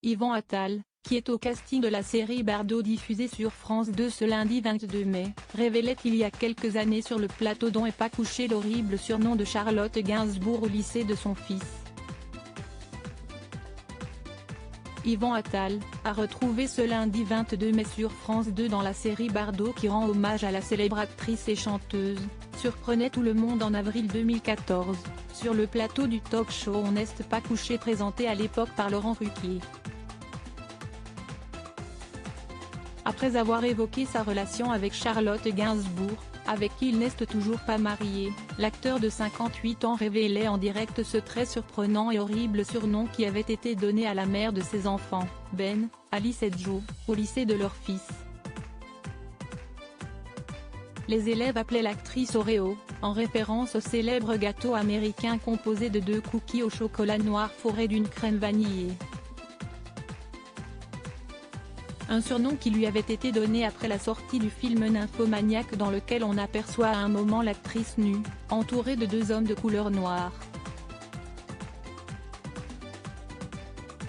Yvan Attal, qui est au casting de la série Bardot diffusée sur France 2 ce lundi 22 mai, révélait il y a quelques années sur le plateau dont est pas couché l'horrible surnom de Charlotte Gainsbourg au lycée de son fils. Yvan Attal, a retrouvé ce lundi 22 mai sur France 2 dans la série Bardot qui rend hommage à la célèbre actrice et chanteuse, surprenait tout le monde en avril 2014, sur le plateau du talk-show On n'est pas couché présenté à l'époque par Laurent Ruquier. Après avoir évoqué sa relation avec Charlotte Gainsbourg, avec qui il n'est toujours pas marié, l'acteur de 58 ans révélait en direct ce très surprenant et horrible surnom qui avait été donné à la mère de ses enfants, Ben, Alice et Joe, au lycée de leur fils. Les élèves appelaient l'actrice Oreo, en référence au célèbre gâteau américain composé de 2 cookies au chocolat noir forés d'une crème vanillée. Un surnom qui lui avait été donné après la sortie du film Nymphomaniac dans lequel on aperçoit à un moment l'actrice nue, entourée de 2 hommes de couleur noire.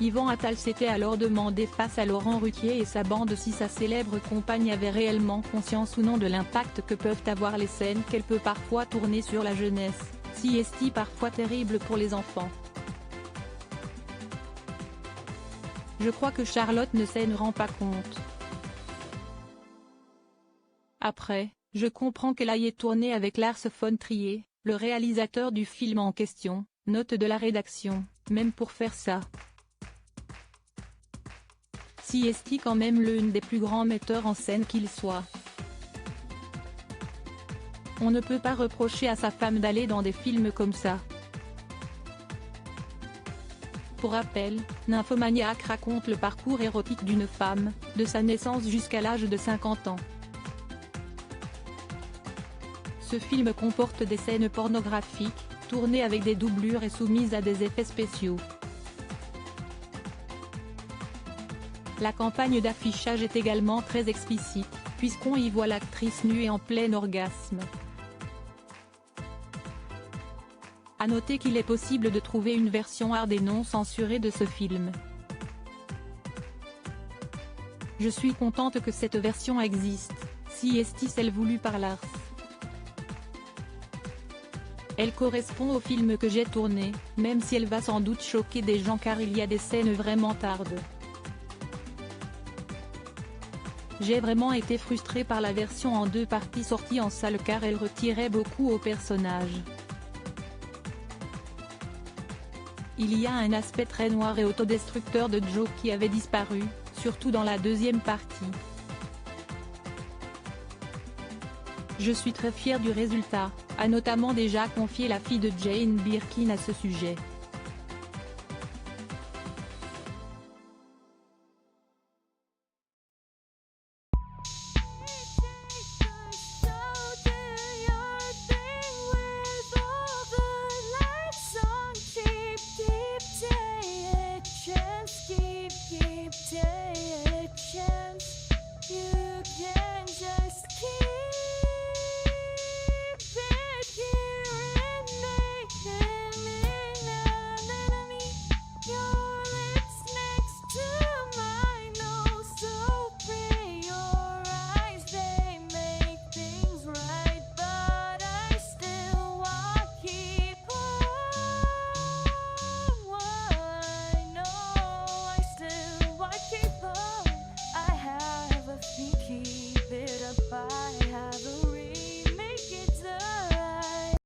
Yvan Attal s'était alors demandé face à Laurent Ruquier et sa bande si sa célèbre compagne avait réellement conscience ou non de l'impact que peuvent avoir les scènes qu'elle peut parfois tourner sur la jeunesse, si est-ce parfois terrible pour les enfants. Je crois que Charlotte ne s'en rend pas compte. Après, je comprends qu'elle aille tourner avec Lars von Trier, le réalisateur du film en question, note de la rédaction, même pour faire ça. Si est quand même l'un des plus grands metteurs en scène qu'il soit. On ne peut pas reprocher à sa femme d'aller dans des films comme ça. Pour rappel, Nymphomaniac raconte le parcours érotique d'une femme, de sa naissance jusqu'à l'âge de 50 ans. Ce film comporte des scènes pornographiques, tournées avec des doublures et soumises à des effets spéciaux. La campagne d'affichage est également très explicite, puisqu'on y voit l'actrice nue et en plein orgasme. À noter qu'il est possible de trouver une version hard et non censurée de ce film. Je suis contente que cette version existe, si est celle voulue par Lars. Elle correspond au film que j'ai tourné, même si elle va sans doute choquer des gens car il y a des scènes vraiment tardes. J'ai vraiment été frustrée par la version en 2 parties sortie en salle car elle retirait beaucoup au personnage. Il y a un aspect très noir et autodestructeur de Joe qui avait disparu, surtout dans la 2e partie. Je suis très fière du résultat, a notamment déjà confié la fille de Jane Birkin à ce sujet.